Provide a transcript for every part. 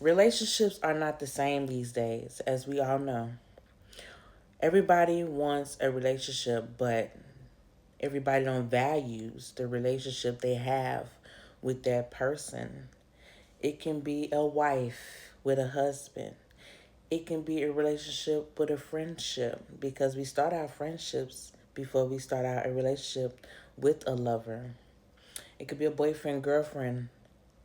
Relationships are not the same these days, as we all know. Everybody wants a relationship, but everybody don't values the relationship they have with that person. It can be a wife with a husband. It can be a relationship with a friendship because we start our friendships before we start out a relationship with a lover. It could be a boyfriend, girlfriend,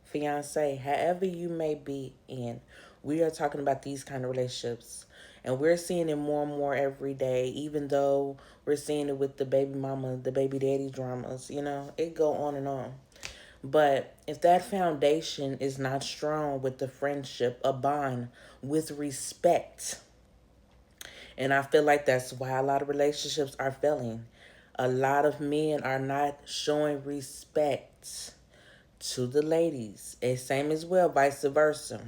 fiance, however you may be in. We are talking about these kind of relationships. And we're seeing it more and more every day, even though we're seeing it with the baby mama, the baby daddy dramas, it go on and on. But if that foundation is not strong with the friendship, a bond with respect, and I feel like that's why a lot of relationships are failing. A lot of men are not showing respect to the ladies. And same as well, vice versa.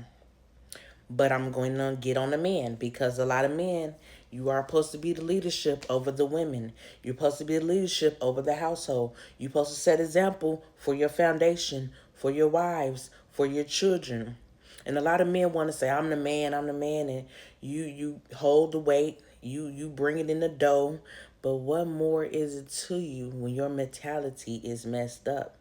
But I'm going to get on the men because a lot of men, you are supposed to be the leadership over the women. You're supposed to be the leadership over the household. You're supposed to set example for your foundation, for your wives, for your children. And a lot of men want to say, I'm the man, and you hold the weight, you bring it in the dough. But what more is it to you when your mentality is messed up?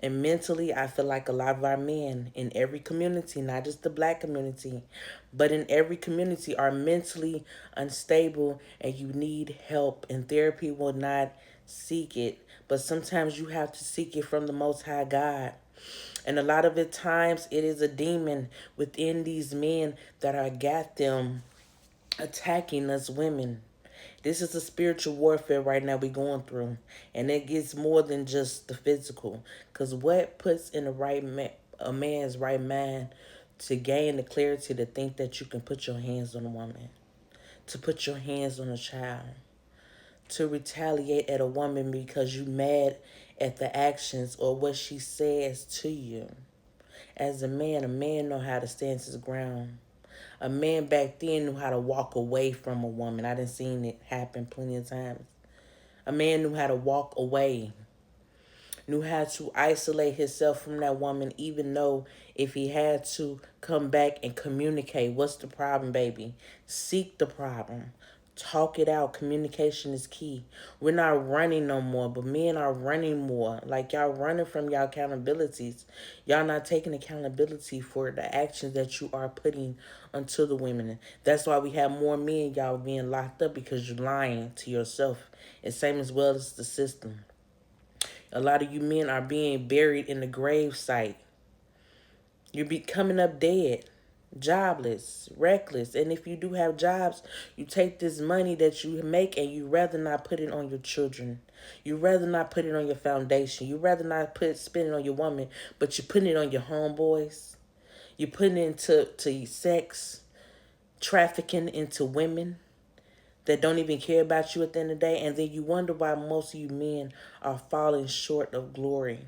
And mentally, I feel like a lot of our men in every community, not just the black community, but in every community are mentally unstable and you need help. And therapy will not seek it. But sometimes you have to seek it from the Most High God. And a lot of the times it is a demon within these men that are got them attacking us women. This is a spiritual warfare right now we're going through. And it gets more than just the physical. Because what puts in the a man's right mind to gain the clarity to think that you can put your hands on a woman, to put your hands on a child, to retaliate at a woman because you mad at the actions or what she says to you. As a man know how to stand his ground. A man back then knew how to walk away from a woman. I done seen it happen plenty of times. A man knew how to walk away, knew how to isolate himself from that woman, even though if he had to come back and communicate, what's the problem, baby? Seek the problem. Talk it out. Communication is key. We're not running no more, but men are running more. Like y'all running from y'all accountabilities. Y'all not taking accountability for the actions that you are putting onto the women. That's why we have more men, y'all, being locked up because you're lying to yourself. And same as well as the system. A lot of you men are being buried in the grave site. You're coming up dead, jobless, reckless. And if you do have jobs, you take this money that you make and you rather not put it on your children. You rather not put it on your foundation. You rather not spend it on your woman, but you're putting it on your homeboys. You're putting it into sex, trafficking into women that don't even care about you at the end of the day. And then you wonder why most of you men are falling short of glory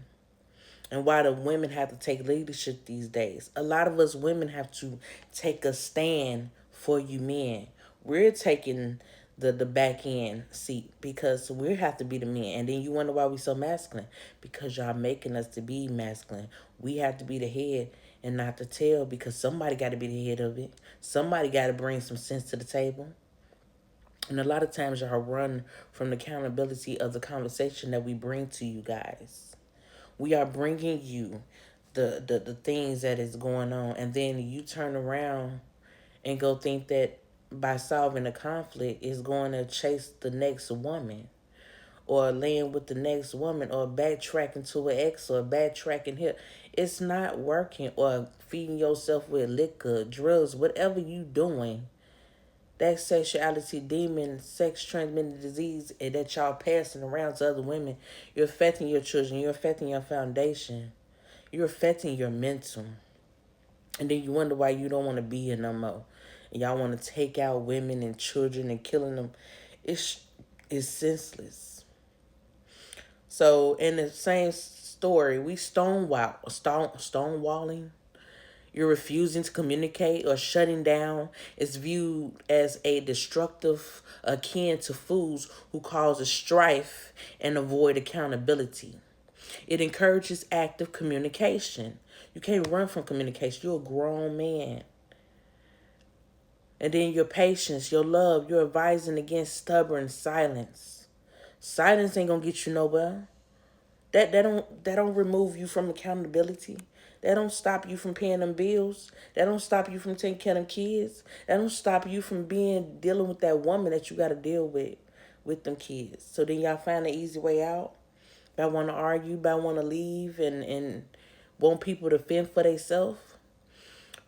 and why the women have to take leadership these days. A lot of us women have to take a stand for you men. We're taking the back end seat because we have to be the men. And then you wonder why we so masculine. Because y'all making us to be masculine. We have to be the head and not the tail because somebody got to be the head of it. Somebody got to bring some sense to the table. And a lot of times y'all run from the accountability of the conversation that we bring to you guys. We are bringing you the things that is going on. And then you turn around and go think that by solving a conflict is going to chase the next woman or laying with the next woman or backtracking to an ex or backtracking here. It's not working. Or feeding yourself with liquor, drugs, whatever you doing. That sexuality demon, sex transmitted disease that y'all passing around to other women, you're affecting your children, you're affecting your foundation, you're affecting your mental. And then you wonder why you don't want to be here no more. And y'all want to take out women and children and killing them. It's senseless. So in the same story, we stonewalling. You're refusing to communicate or shutting down is viewed as a destructive akin to fools who causes strife and avoid accountability. It encourages active communication. You can't run from communication. You're a grown man. And then your patience, your love, you're advising against stubborn silence. Silence ain't gonna get you nowhere. That don't remove you from accountability. That don't stop you from paying them bills. That don't stop you from taking care of them kids. That don't stop you from dealing with that woman that you gotta deal with them kids. So then y'all find an easy way out. Y'all wanna argue, y'all wanna leave and want people to fend for themselves.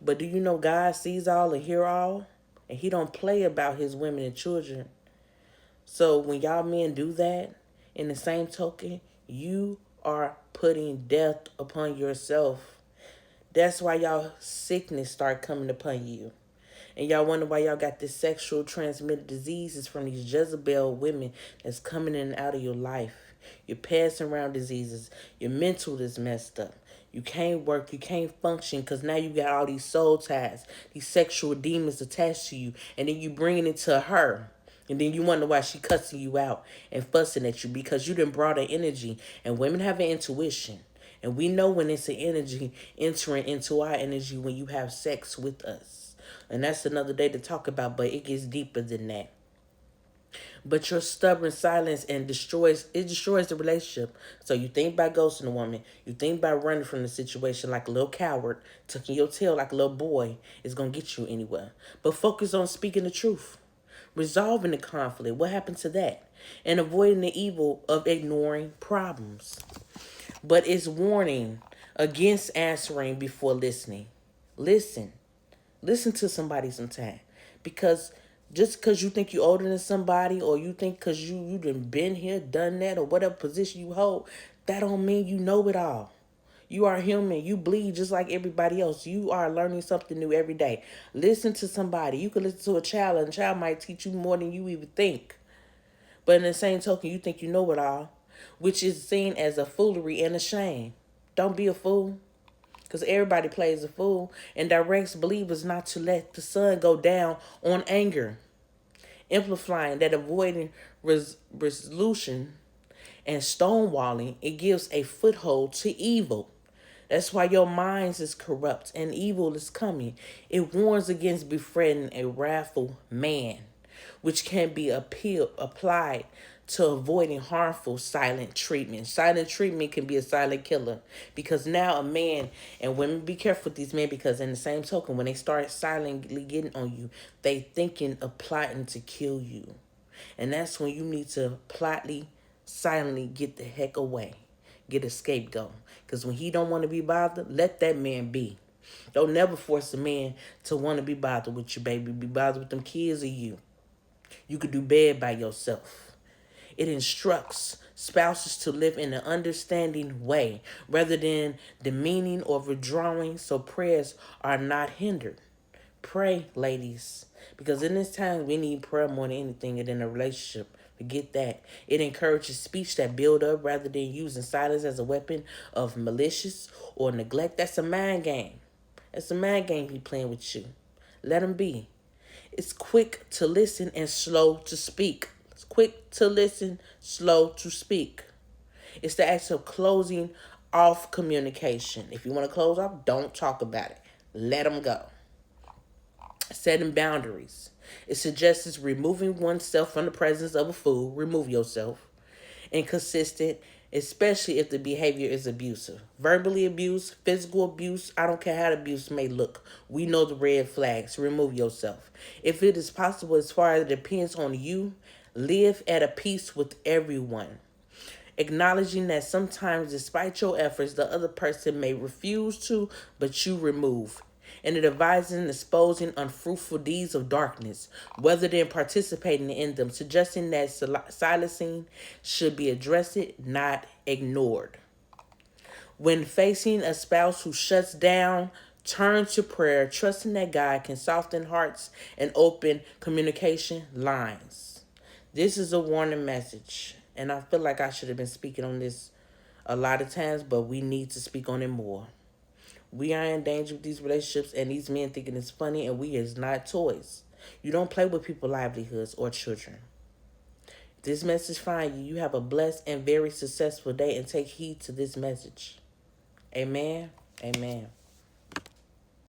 But do you know God sees all and hear all? And he don't play about his women and children. So when y'all men do that, in the same token, you are putting death upon yourself. That's why y'all sickness start coming upon you. And y'all wonder why y'all got this sexual transmitted diseases from these Jezebel women that's coming in and out of your life. You're passing around diseases. Your mental is messed up. You can't work. You can't function because now you got all these soul ties, these sexual demons attached to you. And then you bringing it to her. And then you wonder why she cussing you out and fussing at you because you done brought her energy. And women have an intuition. And we know when it's an energy entering into our energy when you have sex with us. And that's another day to talk about, but it gets deeper than that. But your stubborn silence and destroys the relationship. So you think about ghosting a woman, you think about running from the situation like a little coward, tucking your tail like a little boy is gonna get you anywhere. But focus on speaking the truth, resolving the conflict. What happened to that? And avoiding the evil of ignoring problems. But it's warning against answering before listening. Listen. Listen to somebody sometime. Because just because you think you're older than somebody or you think because you done been here, done that, or whatever position you hold, that don't mean you know it all. You are human. You bleed just like everybody else. You are learning something new every day. Listen to somebody. You can listen to a child, and a child might teach you more than you even think. But in the same token, you think you know it all, which is seen as a foolery and a shame. Don't be a fool. Because everybody plays a fool and directs believers not to let the sun go down on anger. Amplifying that avoiding resolution and stonewalling, it gives a foothold to evil. That's why your minds is corrupt and evil is coming. It warns against befriending a wrathful man, which can be applied to avoiding harmful silent treatment. Silent treatment can be a silent killer because now a man, and women be careful with these men because in the same token, when they start silently getting on you, they thinking of plotting to kill you. And that's when you need to plotly, silently get the heck away. Get a scapegoat. Because when he don't want to be bothered, let that man be. Don't never force a man to want to be bothered with you, baby. Be bothered with them kids or you. You could do bad by yourself. It instructs spouses to live in an understanding way rather than demeaning or withdrawing so prayers are not hindered. Pray, ladies, because in this time we need prayer more than anything in a relationship. Forget that. It encourages speech that build up rather than using silence as a weapon of malicious or neglect. That's a mind game. That's a mind game he playing with you. Let him be. It's quick to listen and slow to speak. It's quick to listen, slow to speak. It's the act of closing off communication. If you want to close off, don't talk about it. Let them go. Setting boundaries. It suggests removing oneself from the presence of a fool. Remove yourself. Inconsistent, especially if the behavior is abusive. Verbally abuse, physical abuse, I don't care how the abuse may look. We know the red flags. Remove yourself. If it is possible, as far as it depends on you, live at a peace with everyone. Acknowledging that sometimes, despite your efforts, the other person may refuse to, but you remove. And it advises in exposing unfruitful deeds of darkness, rather than participating in them, suggesting that silencing should be addressed, not ignored. When facing a spouse who shuts down, turn to prayer, trusting that God can soften hearts and open communication lines. This is a warning message, and I feel like I should have been speaking on this a lot of times, but we need to speak on it more. We are in danger with these relationships and these men thinking it's funny, and we is not toys. You don't play with people's livelihoods or children. If this message find you, you have a blessed and very successful day, and take heed to this message. Amen. Amen.